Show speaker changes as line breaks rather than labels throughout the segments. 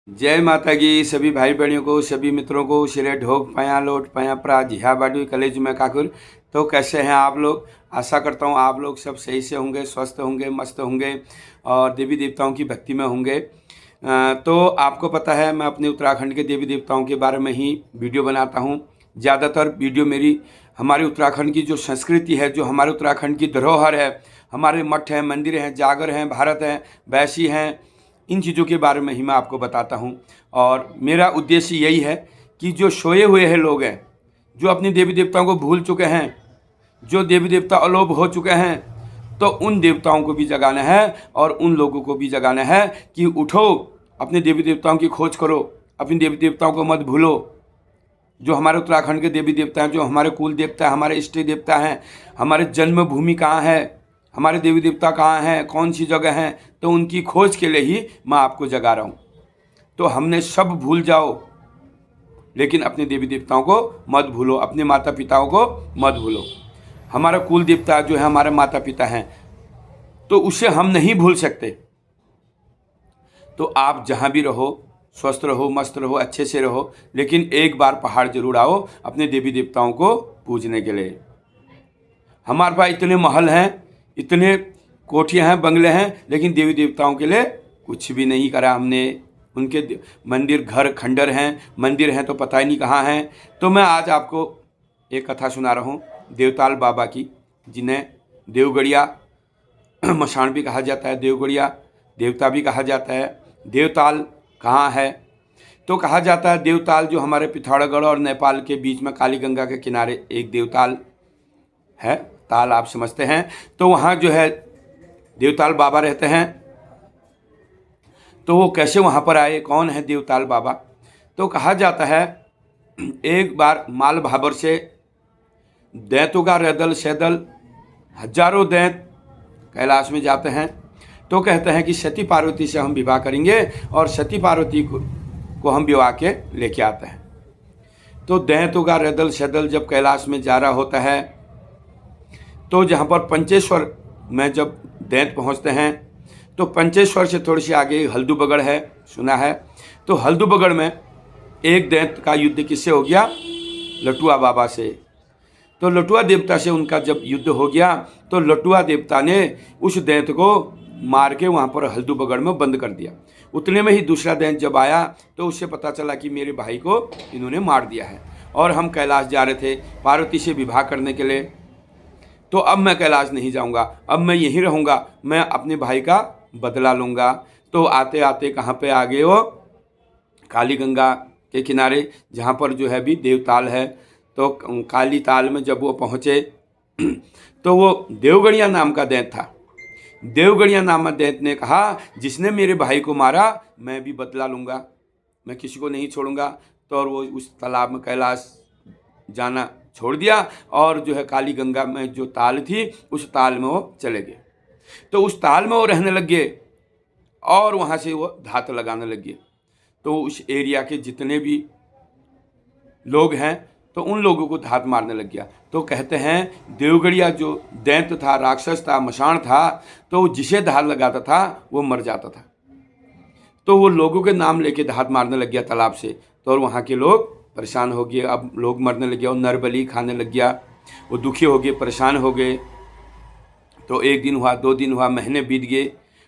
जय माता की सभी भाई बहनों को, सभी मित्रों को सिरे ढोक पया लोट पया प्रा जिहा बाडू कलेज में काकुर। तो कैसे हैं आप लोग? आशा करता हूँ आप लोग सब सही से होंगे, स्वस्थ होंगे, मस्त होंगे और देवी देवताओं की भक्ति में होंगे। तो आपको पता है मैं अपने उत्तराखंड के देवी देवताओं के बारे में ही वीडियो बनाता हूँ। ज़्यादातर वीडियो मेरी हमारे उत्तराखंड की जो संस्कृति है, जो हमारे उत्तराखंड की धरोहर है, हमारे मठ हैं, मंदिर हैं, जागर हैं, भारत हैं, वैसी हैं, इन चीज़ों के बारे में ही मैं आपको बताता हूँ। और मेरा उद्देश्य यही है कि जो सोए हुए हैं लोग हैं, जो अपने देवी देवताओं को भूल चुके हैं, जो देवी देवता अलोप हो चुके हैं, तो उन देवताओं को भी जगाना है और उन लोगों को भी जगाना है कि उठो, अपने देवी देवताओं की खोज करो, अपने देवी देवताओं को मत भूलो। जो हमारे उत्तराखंड के देवी देवता हैं, जो हमारे कुल देवता हैं, हमारे इष्ट देवता हैं, हमारे जन्मभूमि कहाँ है, हमारे देवी देवता कहाँ हैं, कौन सी जगह हैं, तो उनकी खोज के लिए ही मैं आपको जगा रहा हूँ। तो हमने सब भूल जाओ, लेकिन अपने देवी देवताओं को मत भूलो, अपने माता पिताओं को मत भूलो। हमारा कुल देवता जो है हमारे माता पिता हैं, तो उसे हम नहीं भूल सकते। तो आप जहाँ भी रहो, स्वस्थ रहो, मस्त रहो, अच्छे से रहो, लेकिन एक बार पहाड़ जरूर आओ अपने देवी देवताओं को पूजने के लिए। हमारे पास इतने महल हैं, इतने कोठियाँ हैं, बंगले हैं, लेकिन देवी देवताओं के लिए कुछ भी नहीं करा हमने। उनके मंदिर, घर खंडर हैं, मंदिर हैं तो पता ही नहीं कहाँ हैं। तो मैं आज आपको एक कथा सुना रहा हूँ देवताल बाबा की, जिन्हें देवगढ़िया मशान भी कहा जाता है, देवगढ़िया देवता भी कहा जाता है। देवताल कहाँ है? तो कहा जाता है देवताल जो हमारे पिथौरागढ़ और नेपाल के बीच में काली गंगा के किनारे एक देवताल है। ताल आप समझते हैं। तो वहाँ जो है देवताल बाबा रहते हैं। तो वो कैसे वहाँ पर आए, कौन है देवताल बाबा? तो कहा जाता है एक बार माल भाबर से दैतों का रैदल सैदल हजारों दैत कैलाश में जाते हैं। तो कहते हैं कि सती पार्वती से हम विवाह करेंगे और सती पार्वती को हम विवाह के लेके आते हैं। तो दैतों का रैदल सैदल जब कैलाश में जा रहा होता है, तो जहाँ पर पंचेश्वर में जब दैत पहुँचते हैं, तो पंचेश्वर से थोड़ी सी आगे हल्दूबगढ़ है, सुना है। तो हल्दूबगढ़ में एक दैत का युद्ध किससे हो गया? लटुआ बाबा से। तो लटुआ देवता से उनका जब युद्ध हो गया, तो लटुआ देवता ने उस दैत को मार के वहाँ पर हल्दूबगढ़ में बंद कर दिया। उतने में ही दूसरा दैत जब आया, तो उससे पता चला कि मेरे भाई को इन्होंने मार दिया है और हम कैलाश जा रहे थे पार्वती से विवाह करने के लिए। तो अब मैं कैलाश नहीं जाऊंगा, अब मैं यहीं रहूंगा, मैं अपने भाई का बदला लूंगा। तो आते आते कहाँ पे आ गए वो? काली गंगा के किनारे, जहाँ पर जो है भी देवताल है। तो काली ताल में जब वो पहुँचे तो वो देवगढ़िया नाम का दैत था। देवगढ़िया नामक दैत ने कहा जिसने मेरे भाई को मारा मैं भी बदला लूँगा, मैं किसी को नहीं छोड़ूंगा। तो और वो उस तालाब में कैलाश जाना छोड़ दिया और जो है काली गंगा में जो ताल थी उस ताल में वो चले गए। तो उस ताल में वो रहने लग गए और वहाँ से वो धात लगाने लग गए। तो उस एरिया के जितने भी लोग हैं तो उन लोगों को धात मारने लग गया। तो कहते हैं देवगढ़िया जो दैत था, राक्षस था, मशान था, तो जिसे धात लगाता था वो मर जाता था। तो वो लोगों के नाम लेके धात मारने लग गया तालाब से। तो और वहाँ के लोग परेशान हो गए, अब लोग मरने लग गया, वो नरबली खाने लग गया, वो दुखी हो गए, परेशान हो गए। तो एक दिन हुआ, 2 दिन हुआ, महीने बीत गए,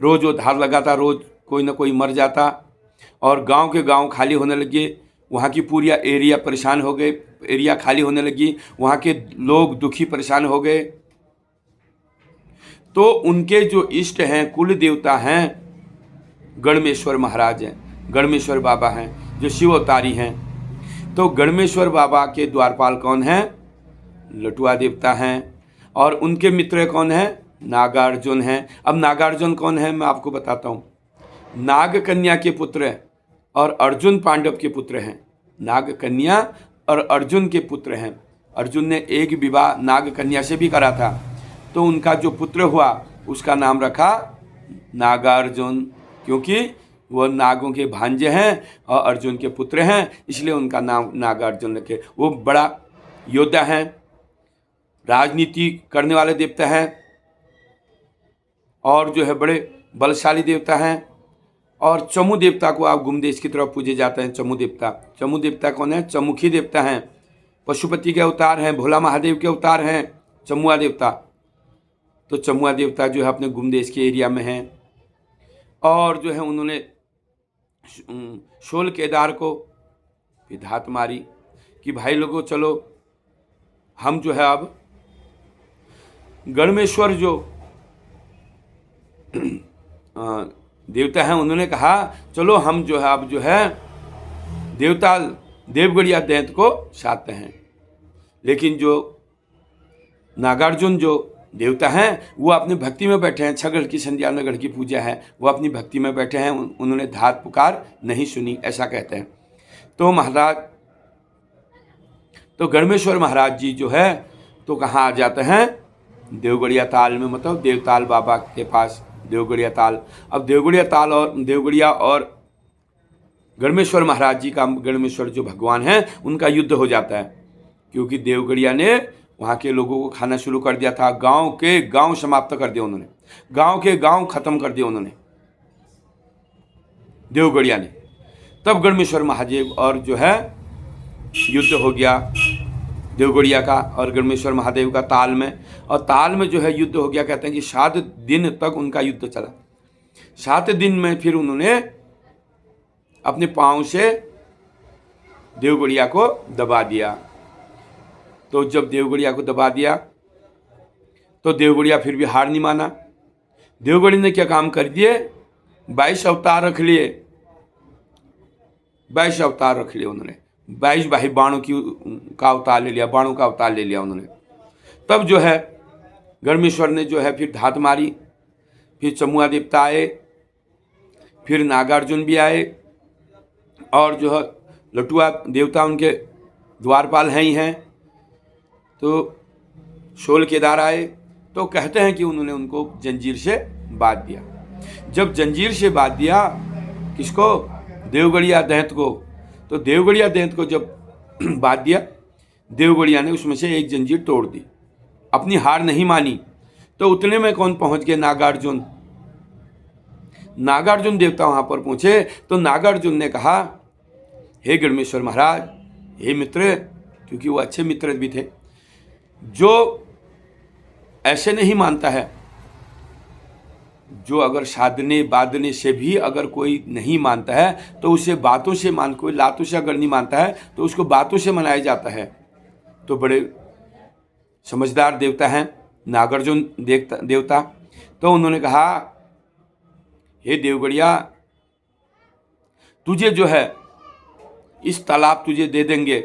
रोज़ वो धार लगाता, रोज़ कोई ना कोई मर जाता और गांव के गांव खाली होने लगे। वहाँ की पूरी एरिया परेशान हो गए, एरिया खाली होने लगी, वहाँ के लोग दुखी परेशान हो गए। तो उनके जो इष्ट हैं, कुल देवता हैं, गणमेश्वर महाराज हैं, गणमेश्वर बाबा हैं, जो शिव अवतारी हैं। तो गणमेश्वर बाबा के द्वारपाल कौन हैं? लटुआ देवता हैं। और उनके मित्र कौन हैं? नागार्जुन हैं। अब नागार्जुन कौन है मैं आपको बताता हूँ। नाग कन्या के पुत्र और अर्जुन पांडव के पुत्र हैं। नाग कन्या और अर्जुन के पुत्र हैं। अर्जुन ने एक विवाह नाग कन्या से भी करा था, तो उनका जो पुत्र हुआ उसका नाम रखा नागार्जुन, क्योंकि वो नागों के भांजे हैं और अर्जुन के पुत्र हैं, इसलिए उनका नाम नागार्जुन रखे। वो बड़ा योद्धा हैं, राजनीति करने वाले देवता हैं और जो है बड़े बलशाली देवता हैं। और चमू देवता को आप गुमदेश की तरफ पूजे जाते हैं। चमू देवता कौन है? चमुखी देवता हैं, पशुपति के अवतार हैं, भोला महादेव के अवतार हैं चमुआ देवता। तो चमुआ देवता जो है अपने गुमदेश के एरिया में हैं और जो है उन्होंने शोल केदार को भी धात मारी कि भाई लोगों चलो हम जो है अब गणमेश्वर जो देवता हैं उन्होंने कहा चलो हम जो है अब जो है देवगढ़िया दैत्य को साधते हैं। लेकिन जो नागार्जुन जो देवता हैं वो अपनी भक्ति में बैठे हैं। छगड़ की संध्या नगढ़ की पूजा है, वो अपनी भक्ति में बैठे हैं, उन्होंने धात पुकार नहीं सुनी, ऐसा कहते हैं। तो महाराज तो गणमेश्वर महाराज जी जो है तो कहाँ आ जाते हैं? देवगढ़िया ताल में, मतलब देवताल बाबा के पास देवगढ़िया ताल। अब देवगढ़िया और गणमेश्वर महाराज जी का, गणमेश्वर जो भगवान हैं उनका युद्ध हो जाता है, क्योंकि देवगढ़िया ने वहाँ के लोगों को खाना शुरू कर दिया था। गांव के गांव समाप्त कर दिए उन्होंने, गांव के गांव खत्म कर दिए उन्होंने देवगढ़िया ने। तब गणमेश्वर महादेव और जो है युद्ध हो गया देवगढ़िया का और गणमेश्वर महादेव का ताल में। और ताल में जो है युद्ध हो गया, कहते हैं कि 7 दिन तक उनका युद्ध चला। 7 दिन में फिर उन्होंने अपने पांव से देवगढ़िया को दबा दिया। तो जब देवगढ़िया को दबा दिया तो देवगढ़िया फिर भी हार नहीं माना। देवगढ़िया ने क्या काम कर दिए? 22 अवतार रख लिए, 22 अवतार रख लिए उन्होंने। 22 भाई बाणों का अवतार ले लिया, बाणों का अवतार ले लिया उन्होंने। तब जो है गणमेश्वर ने जो है फिर धात मारी, फिर चमुआ देवता आए, फिर नागार्जुन भी आए और जो है लटुआ देवता उनके द्वारपाल हैं ही हैं। तो शोल केदार आए, तो कहते हैं कि उन्होंने उनको जंजीर से बांध दिया। जब जंजीर से बांध दिया किसको? देवगढ़िया दैत्य को। तो देवगढ़िया दैत्य को जब बांध दिया, देवगढ़िया ने उसमें से एक जंजीर तोड़ दी, अपनी हार नहीं मानी। तो उतने में कौन पहुंच गए? नागार्जुन। नागार्जुन देवता वहां पर पहुंचे तो नागार्जुन ने कहा, हे गणमेश्वर महाराज, हे मित्र, क्योंकि वो अच्छे मित्र भी थे, जो ऐसे नहीं मानता है, जो अगर साधने बाधने से भी अगर कोई नहीं मानता है तो उसे बातों से मान, कोई लातों से अगर नहीं मानता है तो उसको बातों से मनाया जाता है। तो बड़े समझदार देवता हैं नागार्जुन देवता। तो उन्होंने कहा, हे देवगढ़िया, तुझे जो है इस तालाब तुझे दे देंगे,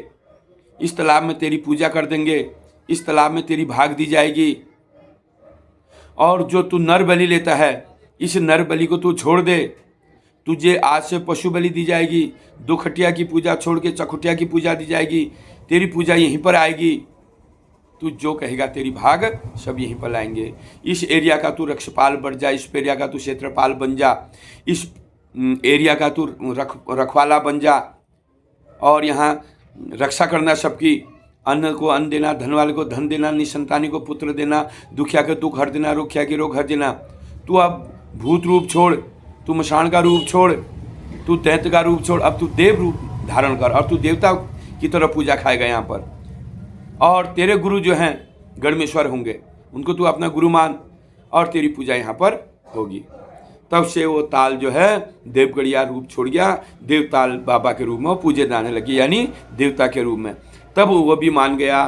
इस तालाब में तेरी पूजा कर देंगे, इस तालाब में तेरी भाग दी जाएगी। और जो तू नर बलि लेता है, इस नर बलि को तू छोड़ दे, तुझे आज से पशु बलि दी जाएगी। 2 खटिया की पूजा छोड़ के चखुटिया की पूजा दी जाएगी, तेरी पूजा यहीं पर आएगी। तू जो कहेगा तेरी भाग सब यहीं पर लाएंगे। इस एरिया का तू रक्षपाल बन जा, इस एरिया का तू क्षेत्रपाल बन जा, इस एरिया का तू रखवाला बन जा और यहाँ रक्षा करना सबकी। अन्न को अन्न देना, धन वाले को धन देना, निसंतानी को पुत्र देना, दुखिया के दुख हर देना, रोगिया के रोग हर देना। तू अब भूत रूप छोड़, तू मशान का रूप छोड़, तू दैत्य का रूप छोड़, अब तू देव रूप धारण कर और तू देवता की तरह पूजा खाएगा यहाँ पर। और तेरे गुरु जो हैं गणमेश्वर होंगे, उनको तू अपना गुरु मान और तेरी पूजा यहाँ पर होगी। तब से वो ताल जो है देवगढ़िया रूप छोड़ गया, देवताल बाबा के रूप में पूजे जाने लगी, यानी देवता के रूप में। तब वो भी मान गया,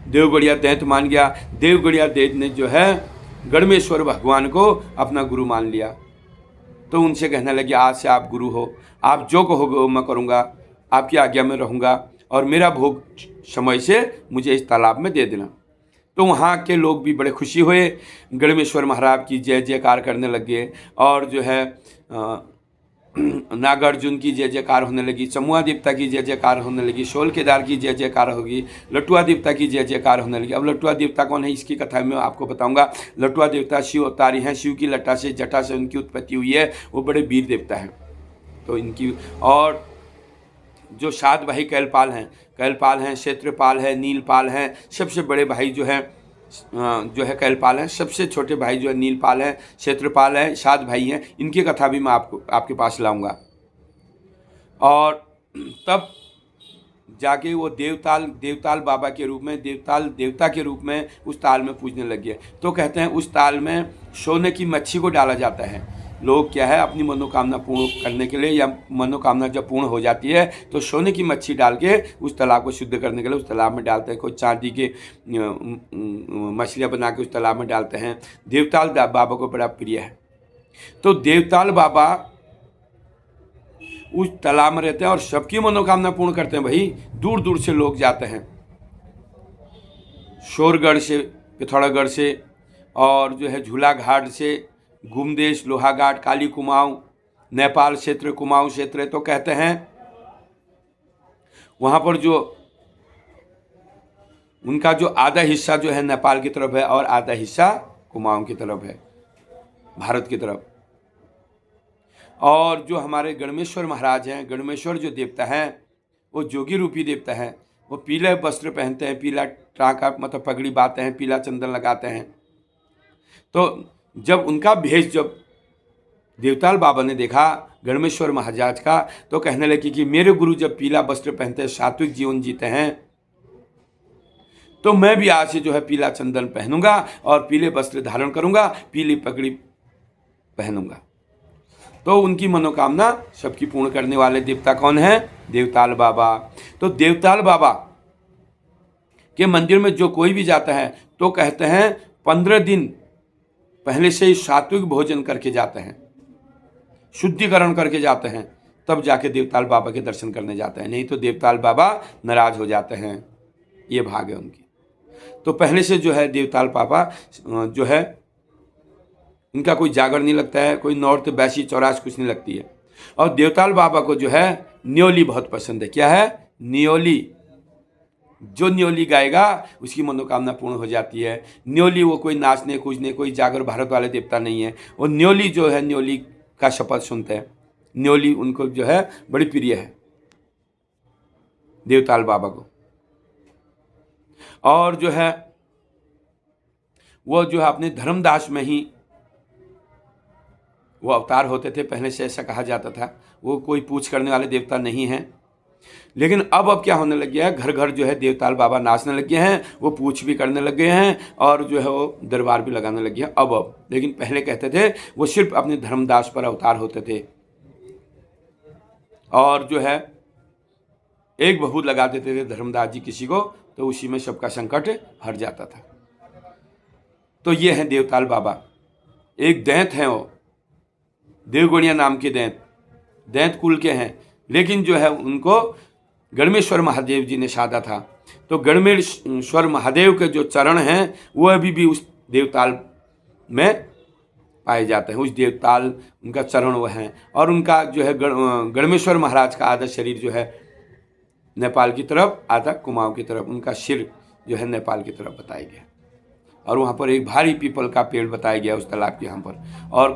देवगढ़िया दैत्य मान गया। देवगढ़िया दैत्य ने जो है गणमेश्वर भगवान को अपना गुरु मान लिया। तो उनसे कहने लगे, आज से आप गुरु हो, आप जो कहोगे वो मैं करूँगा, आपकी आज्ञा में रहूँगा और मेरा भोग समय से मुझे इस तालाब में दे देना। तो वहाँ के लोग भी बड़े खुशी हुए, गणमेश्वर महाराज की जय जयकार करने लगे और जो है नागार्जुन की जय जयकार होने लगी, चमुआ देवता की जय जयकार होने लगी, शोल केदार की जय जयकार होगी, लटुआ देवता की जय जयकार होने लगी। अब लटुआ देवता कौन है इसकी कथा मैं आपको बताऊंगा। लटुआ देवता शिव अवतारी हैं, शिव की लटा से जटा से उनकी उत्पत्ति हुई है, वो बड़े वीर देवता हैं। तो इनकी और जो 7 भाई कैलपाल हैं, क्षेत्रपाल है, नीलपाल हैं, सबसे बड़े भाई जो हैं जो है कैलपाल हैं, सबसे छोटे भाई जो है नीलपाल हैं, क्षेत्रपाल हैं, 7 भाई हैं। इनकी कथा भी मैं आपके पास लाऊंगा। और तब जाके वो देवताल बाबा के रूप में, देवता के रूप में उस ताल में पूजने लग गए। तो कहते हैं उस ताल में सोने की मच्छी को डाला जाता है। लोग क्या है, अपनी मनोकामना पूर्ण करने के लिए, या मनोकामना जब पूर्ण हो जाती है तो सोने की मच्छी डाल के उस तालाब को शुद्ध करने के लिए उस तालाब में डालते हैं। कोई चांदी के मछलियाँ बना के उस तालाब में डालते हैं। देवताल बाबा को बड़ा प्रिय है। तो देवताल बाबा उस तालाब में रहते हैं और सबकी मनोकामना पूर्ण करते हैं। भाई दूर दूर से लोग जाते हैं, शोरगढ़ से, पिथौरागढ़ से, और जो है झूला घाट से, गुमदेश, लोहाघाट, काली कुमाऊं, नेपाल क्षेत्र, कुमाऊं क्षेत्र। तो कहते हैं वहाँ पर जो उनका जो आधा हिस्सा जो है नेपाल की तरफ है और आधा हिस्सा कुमाऊं की तरफ है, भारत की तरफ। और जो हमारे गणमेश्वर महाराज हैं, गणमेश्वर जो देवता हैं, वो जोगी रूपी देवता है। वो पीले वस्त्र पहनते हैं, पीला टाका मतलब पगड़ी बांधते हैं, पीला चंदन लगाते हैं। तो जब उनका भेष जब देवताल बाबा ने देखा गणमेश्वर महाराज का, तो कहने लगे कि मेरे गुरु जब पीला वस्त्र पहनते हैं, सात्विक जीवन जीते हैं, तो मैं भी आज से जो है पीला चंदन पहनूंगा और पीले वस्त्र धारण करूंगा, पीली पगड़ी पहनूंगा। तो उनकी मनोकामना सबकी पूर्ण करने वाले देवता कौन है? देवताल बाबा। तो देवताल बाबा के मंदिर में जो कोई भी जाता है तो कहते हैं 15 दिन पहले से ही सात्विक भोजन करके जाते हैं, शुद्धिकरण करके जाते हैं, तब जाके देवताल बाबा के दर्शन करने जाते हैं। नहीं तो देवताल बाबा नाराज हो जाते हैं। ये भाग है उनकी। तो पहले से जो है देवताल बाबा जो है इनका कोई जागर नहीं लगता है, कोई नौरत बैसी चौरास कुछ नहीं लगती है। और देवताल बाबा को जो है न्योली बहुत पसंद है। क्या है? न्योली। जो न्योली गाएगा उसकी मनोकामना पूर्ण हो जाती है। न्योली वो कोई नाचने कूदने, कोई जागर भारत वाले देवता नहीं है। वो न्योली जो है, न्योली का शपथ सुनते हैं। न्योली उनको जो है बड़ी प्रिय है देवताल बाबा को। और जो है वो जो है अपने धर्मदास में ही वो अवतार होते थे, पहले से ऐसा कहा जाता था। वो कोई पूछ करने वाले देवता नहीं हैं। लेकिन अब क्या होने लग गया है, घर घर जो है देवताल बाबा नाचने लग गए हैं, वो पूछ भी करने लग गए हैं और जो है वो दरबार भी लगाने लग गए हैं अब। लेकिन पहले कहते थे वो सिर्फ अपने धर्मदास पर अवतार होते थे और जो है एक बहुत लगा देते थे धर्मदास जी किसी को, तो उसी में सबका संकट हट जाता था। तो ये है देवताल बाबा। एक दैंत हैं, वो देवगुणिया नाम के दैंत कुल के हैं, लेकिन जो है उनको गणमेश्वर महादेव जी ने साधा था। तो गणमेश्वर महादेव के जो चरण हैं वो अभी भी उस देवताल में पाए जाते हैं। उस देवताल उनका चरण वो हैं। और उनका जो है गणमेश्वर महाराज का आधा शरीर जो है नेपाल की तरफ, आधा कुमाऊं की तरफ, उनका सिर जो है नेपाल की तरफ बताया गया। और वहाँ पर एक भारी पीपल का पेड़ बताया गया उस तालाब के यहाँ पर। और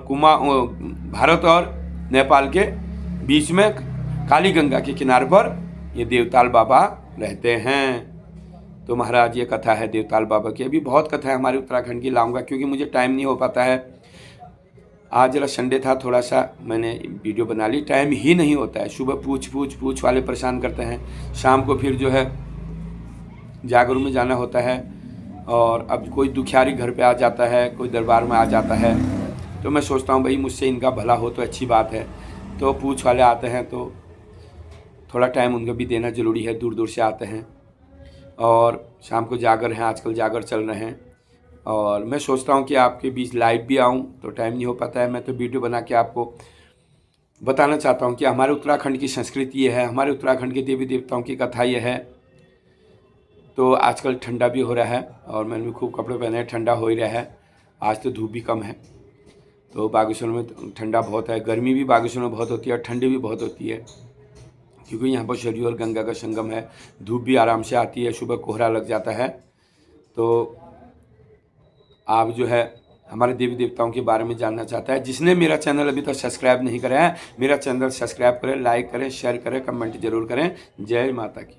भारत और नेपाल के बीच में काली गंगा के किनारे पर ये देवताल बाबा रहते हैं। तो महाराज ये कथा है देवताल बाबा की। अभी बहुत कथा है हमारे उत्तराखंड की, लाऊंगा क्योंकि मुझे टाइम नहीं हो पाता है। आज जरा संडे था, थोड़ा सा मैंने वीडियो बना ली, टाइम ही नहीं होता है। सुबह पूछ वाले परेशान करते हैं, शाम को फिर जो है जागरू में जाना होता है। और अब कोई दुखियारी घर पे आ जाता है, कोई दरबार में आ जाता है, तो मैं सोचता हूँ भाई मुझसे इनका भला हो तो अच्छी बात है। तो पूछ वाले आते हैं तो थोड़ा टाइम उनको भी देना ज़रूरी है, दूर दूर से आते हैं। और शाम को जागर हैं, आजकल जागर चल रहे हैं। और मैं सोचता हूँ कि आपके बीच लाइव भी आऊँ, तो टाइम नहीं हो पाता है। मैं तो वीडियो बना के आपको बताना चाहता हूँ कि हमारे उत्तराखंड की संस्कृति ये है, हमारे उत्तराखंड के देवी देवताओं की कथा ये है। तो आजकल ठंडा भी हो रहा है और मैंने भी खूब कपड़े पहने हैं, ठंडा हो ही रहा है। आज तो धूप भी कम है, तो बागेश्वर में ठंडा बहुत है। गर्मी भी बागेश्वर में बहुत होती है और ठंडी भी बहुत होती है, क्योंकि यहाँ पर सरयू और गंगा का संगम है। धूप भी आराम से आती है, सुबह कोहरा लग जाता है। तो आप जो है हमारे देवी देवताओं के बारे में जानना चाहता है, जिसने मेरा चैनल अभी तक सब्सक्राइब नहीं करा है, मेरा चैनल सब्सक्राइब करें, लाइक करें, शेयर करें, कमेंट जरूर करें। जय माता की।